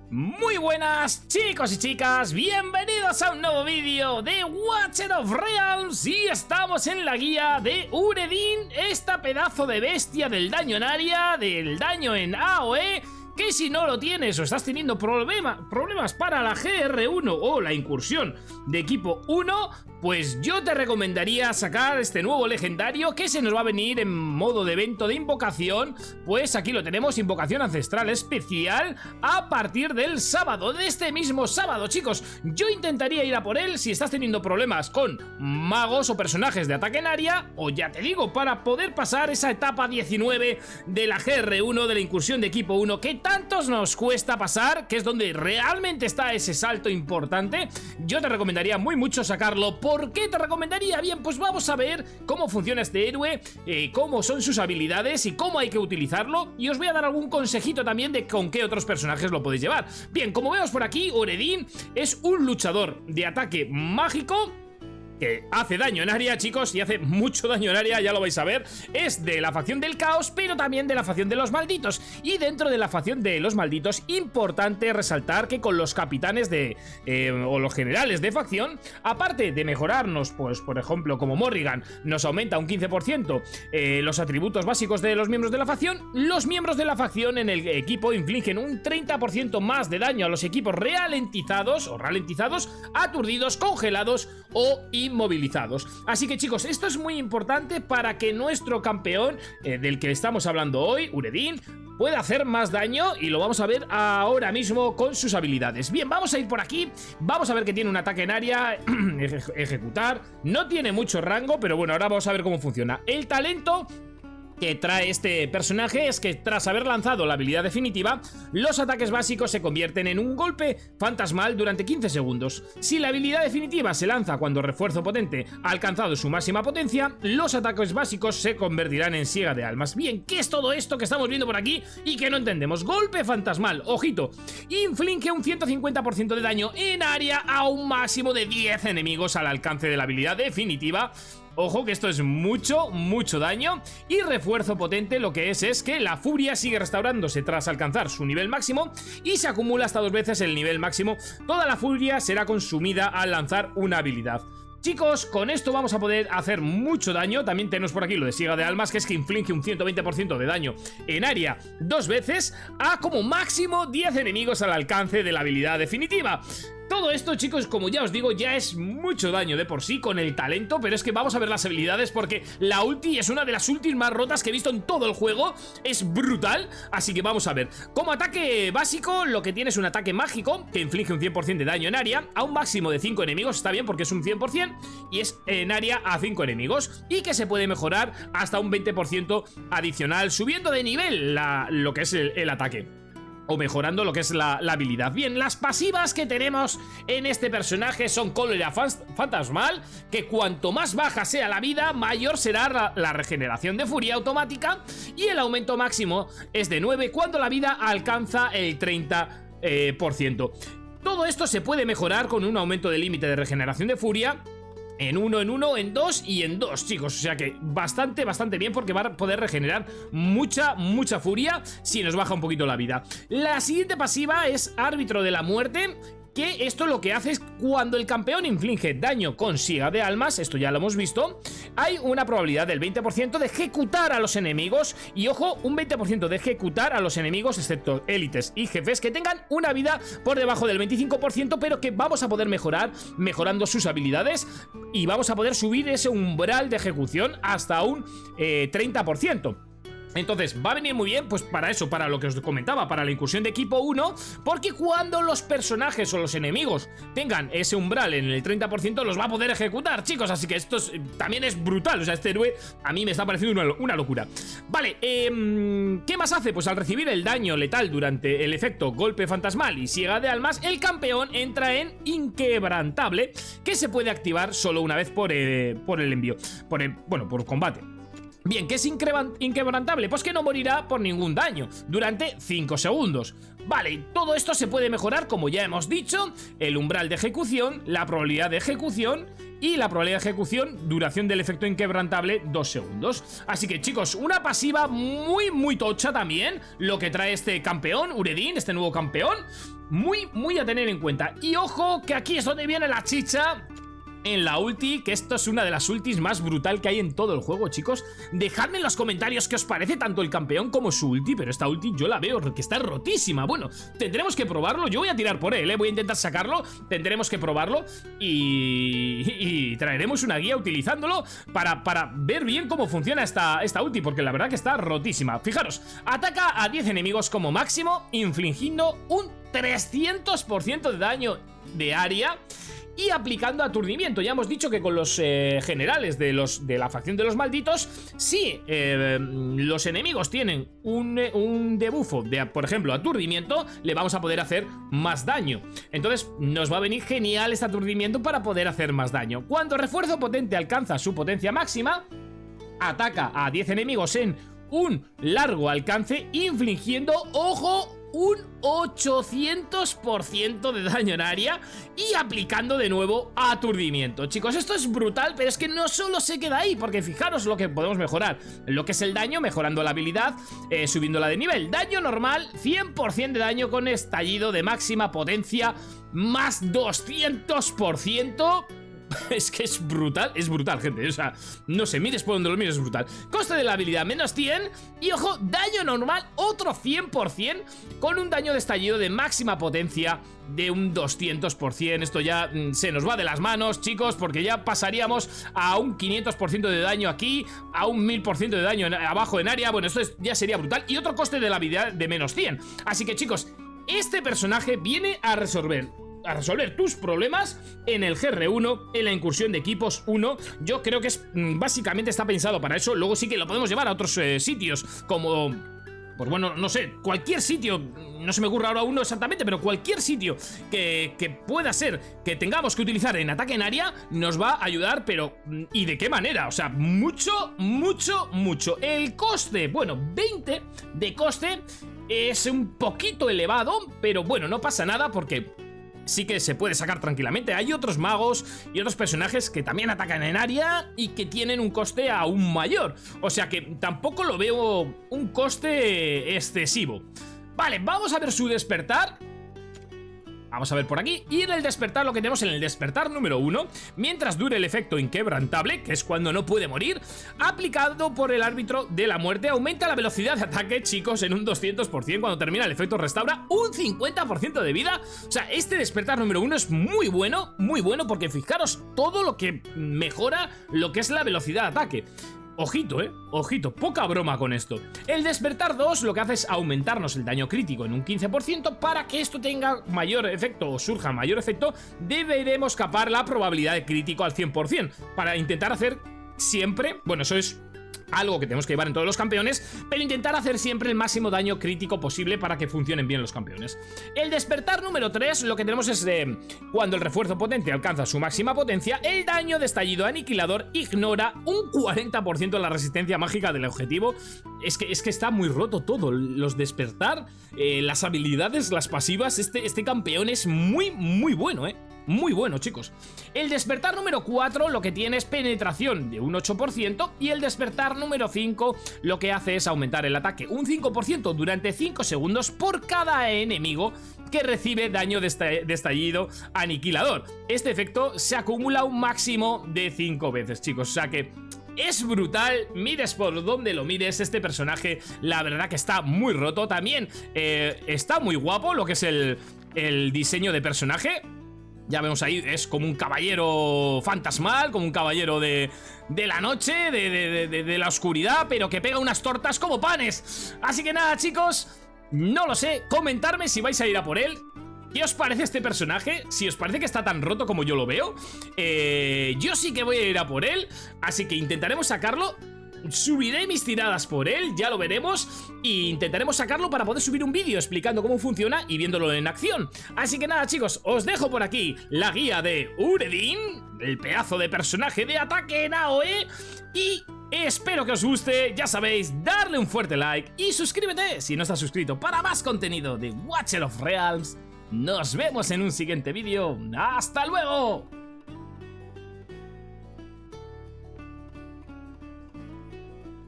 Muy buenas chicos y chicas, bienvenidos a un nuevo vídeo de Watcher of Realms y estamos en la guía de Uredin, esta pedazo de bestia del daño en área, del daño en AOE, que si no lo tienes o estás teniendo problemas para la GR1 o la incursión de equipo 1, pues yo te recomendaría sacar este nuevo legendario que se nos va a venir en modo de evento de invocación. Pues aquí lo tenemos, invocación ancestral especial a partir del sábado, de este mismo sábado, chicos. Yo intentaría ir a por él si estás teniendo problemas con magos o personajes de ataque en área, o ya te digo, para poder pasar esa etapa 19 de la GR1, de la incursión de equipo 1, que tantos nos cuesta pasar, que es donde realmente está ese salto importante. Yo te recomendaría muy mucho sacarlo. ¿Por qué te recomendaría? Bien, pues vamos a ver cómo funciona este héroe, cómo son sus habilidades y cómo hay que utilizarlo, y os voy a dar algún consejito también de con qué otros personajes lo podéis llevar. Bien, como vemos por aquí, Uredin es un luchador de ataque mágico que hace daño en área, chicos, y hace mucho daño en área, ya lo vais a ver. Es de la facción del caos, pero también de la facción de los malditos. Y dentro de la facción de los malditos, importante resaltar que con los capitanes de o los generales de facción, aparte de mejorarnos, pues por ejemplo, como Morrigan, nos aumenta un 15% los atributos básicos de los miembros de la facción, los miembros de la facción en el equipo infligen un 30% más de daño a los equipos ralentizados, aturdidos, congelados o inmovilizados. Así que chicos, esto es muy importante para que nuestro campeón, del que estamos hablando hoy, Uredin, pueda hacer más daño, y lo vamos a ver ahora mismo con sus habilidades. Bien, vamos a ir por aquí, vamos a ver que tiene un ataque en área, ejecutar, no tiene mucho rango, pero bueno, ahora vamos a ver cómo funciona. El talento que trae este personaje es que tras haber lanzado la habilidad definitiva, los ataques básicos se convierten en un golpe fantasmal durante 15 segundos. Si la habilidad definitiva se lanza cuando refuerzo potente ha alcanzado su máxima potencia, los ataques básicos se convertirán en siega de almas. Bien, ¿qué es todo esto que estamos viendo por aquí y que no entendemos? Golpe fantasmal, ojito, inflige un 150% de daño en área a un máximo de 10 enemigos al alcance de la habilidad definitiva. Ojo que esto es mucho daño. Y refuerzo potente lo que es que la furia sigue restaurándose tras alcanzar su nivel máximo y se acumula hasta 2 veces el nivel máximo. Toda la furia será consumida al lanzar una habilidad. Chicos, con esto vamos a poder hacer mucho daño. También tenemos por aquí lo de siega de almas, que es que inflige un 120% de daño en área 2 veces a como máximo 10 enemigos al alcance de la habilidad definitiva. Todo esto, chicos, como ya os digo, ya es mucho daño de por sí con el talento, pero es que vamos a ver las habilidades porque la ulti es una de las ultis más rotas que he visto en todo el juego. Es brutal, así que vamos a ver. Como ataque básico, lo que tiene es un ataque mágico que inflige un 100% de daño en área a un máximo de 5 enemigos, está bien porque es un 100% y es en área a 5 enemigos, y que se puede mejorar hasta un 20% adicional subiendo de nivel lo que es el ataque, o mejorando lo que es la habilidad. Bien, las pasivas que tenemos en este personaje son cólera fantasmal, que cuanto más baja sea la vida, mayor será la regeneración de furia automática, y el aumento máximo es de 9 cuando la vida alcanza el 30%. Todo esto se puede mejorar con un aumento del límite de regeneración de furia en 1, en 1, en 2 y en 2, chicos. O sea que bastante bien, porque va a poder regenerar mucha furia si nos baja un poquito la vida. La siguiente pasiva es Árbitro de la Muerte, que esto lo que hace es cuando el campeón inflige daño con siega de almas, esto ya lo hemos visto, hay una probabilidad del 20% de ejecutar a los enemigos, y ojo, un 20% de ejecutar a los enemigos, excepto élites y jefes, que tengan una vida por debajo del 25%, pero que vamos a poder mejorar mejorando sus habilidades, y vamos a poder subir ese umbral de ejecución hasta un 30%. Entonces va a venir muy bien, pues para eso, para lo que os comentaba, para la incursión de equipo 1, porque cuando los personajes o los enemigos tengan ese umbral en el 30%, los va a poder ejecutar, chicos. Así que esto también es brutal. O sea, este héroe a mí me está pareciendo una locura. Vale, ¿qué más hace? Pues al recibir el daño letal durante el efecto golpe fantasmal y siega de almas, el campeón entra en inquebrantable, que se puede activar solo una vez por el envío, por combate. Bien, ¿qué es inquebrantable? Pues que no morirá por ningún daño durante 5 segundos. Vale, todo esto se puede mejorar, como ya hemos dicho, el umbral de ejecución, la probabilidad de ejecución y la probabilidad de ejecución, duración del efecto inquebrantable 2 segundos. Así que chicos, una pasiva muy tocha también, lo que trae este campeón, Uredin, este nuevo campeón. Muy a tener en cuenta. Y ojo, que aquí es donde viene la chicha en la ulti, que esto es una de las ultis más brutal que hay en todo el juego, chicos. Dejadme en los comentarios qué os parece tanto el campeón como su ulti, pero esta ulti yo la veo que está rotísima. Bueno, tendremos que probarlo, yo voy a tirar por él, voy a intentar sacarlo, tendremos que probarlo y traeremos una guía utilizándolo para ver bien cómo funciona esta ulti, porque la verdad que está rotísima. Fijaros, ataca a 10 enemigos como máximo, infligiendo un 300% de daño de área y aplicando aturdimiento. Ya hemos dicho que con los generales de la facción de los malditos, si los enemigos tienen un debuffo de, por ejemplo, aturdimiento, le vamos a poder hacer más daño. Entonces nos va a venir genial este aturdimiento para poder hacer más daño. Cuando refuerzo potente alcanza su potencia máxima, ataca a 10 enemigos en un largo alcance, infligiendo, ojo, un 800% de daño en área y aplicando de nuevo aturdimiento. Chicos, esto es brutal, pero es que no solo se queda ahí, porque fijaros lo que podemos mejorar. Lo que es el daño, mejorando la habilidad, subiéndola de nivel. Daño normal, 100% de daño con estallido de máxima potencia, más 200%. Es que es brutal, gente. O sea, no sé, mires por donde lo mires, es brutal. Coste de la habilidad, menos 100. Y ojo, daño normal, otro 100%, con un daño de estallido de máxima potencia de un 200%. Esto ya se nos va de las manos, chicos, porque ya pasaríamos a un 500% de daño aquí, a un 1000% de daño abajo en área. Bueno, esto ya sería brutal. Y otro coste de la habilidad de menos 100. Así que, chicos, este personaje viene a resolver tus problemas en el GR1, en la incursión de equipos 1. Yo creo que básicamente está pensado para eso. Luego sí que lo podemos llevar a otros sitios, como, pues bueno, no sé, cualquier sitio. No se me ocurre ahora uno exactamente, pero cualquier sitio que pueda ser que tengamos que utilizar en ataque en área nos va a ayudar, pero ¿y de qué manera? O sea, mucho. El coste, bueno, 20 de coste es un poquito elevado, pero bueno, no pasa nada porque sí que se puede sacar tranquilamente. Hay otros magos y otros personajes que también atacan en área y que tienen un coste aún mayor. O sea que tampoco lo veo un coste excesivo. Vale, vamos a ver su despertar. Vamos a ver por aquí. Y en el despertar, lo que tenemos en el despertar número 1, mientras dure el efecto inquebrantable, que es cuando no puede morir, aplicado por el árbitro de la muerte, aumenta la velocidad de ataque, chicos, en un 200%. Cuando termina el efecto restaura un 50% de vida. O sea, este despertar número 1 es muy bueno, porque fijaros todo lo que mejora lo que es la velocidad de ataque. Ojito, ojito, poca broma con esto. El despertar 2 lo que hace es aumentarnos el daño crítico en un 15%. Para que esto tenga mayor efecto o surja mayor efecto, deberemos capar la probabilidad de crítico al 100%, para intentar hacer siempre, bueno, eso es algo que tenemos que llevar en todos los campeones, pero intentar hacer siempre el máximo daño crítico posible para que funcionen bien los campeones. El despertar número 3 lo que tenemos es cuando el refuerzo potente alcanza su máxima potencia, el daño de estallido aniquilador ignora un 40% de la resistencia mágica del objetivo. Es que está muy roto todo, los despertar, las habilidades, las pasivas. Este campeón es muy bueno, muy bueno, chicos. El despertar número 4 lo que tiene es penetración de un 8%. Y el despertar número 5 lo que hace es aumentar el ataque un 5% durante 5 segundos por cada enemigo que recibe daño de estallido aniquilador. Este efecto se acumula un máximo de 5 veces, chicos. O sea que es brutal, mires por donde lo mires. Este personaje, la verdad que está muy roto. También está muy guapo lo que es el diseño de personaje. Ya vemos ahí, es como un caballero fantasmal, como un caballero de la noche, de la oscuridad, pero que pega unas tortas como panes. Así que nada, chicos, no lo sé, comentarme si vais a ir a por él. ¿Qué os parece este personaje? Si os parece que está tan roto como yo lo veo. Yo sí que voy a ir a por él, así que intentaremos sacarlo. Subiré mis tiradas por él, ya lo veremos. E intentaremos sacarlo para poder subir un vídeo explicando cómo funciona y viéndolo en acción. Así que nada, chicos, os dejo por aquí la guía de Uredin, el pedazo de personaje de ataque en AOE. Y Espero que os guste, ya sabéis, darle un fuerte like y suscríbete si no estás suscrito para más contenido de Watcher of Realms. Nos vemos en un siguiente vídeo. ¡Hasta luego!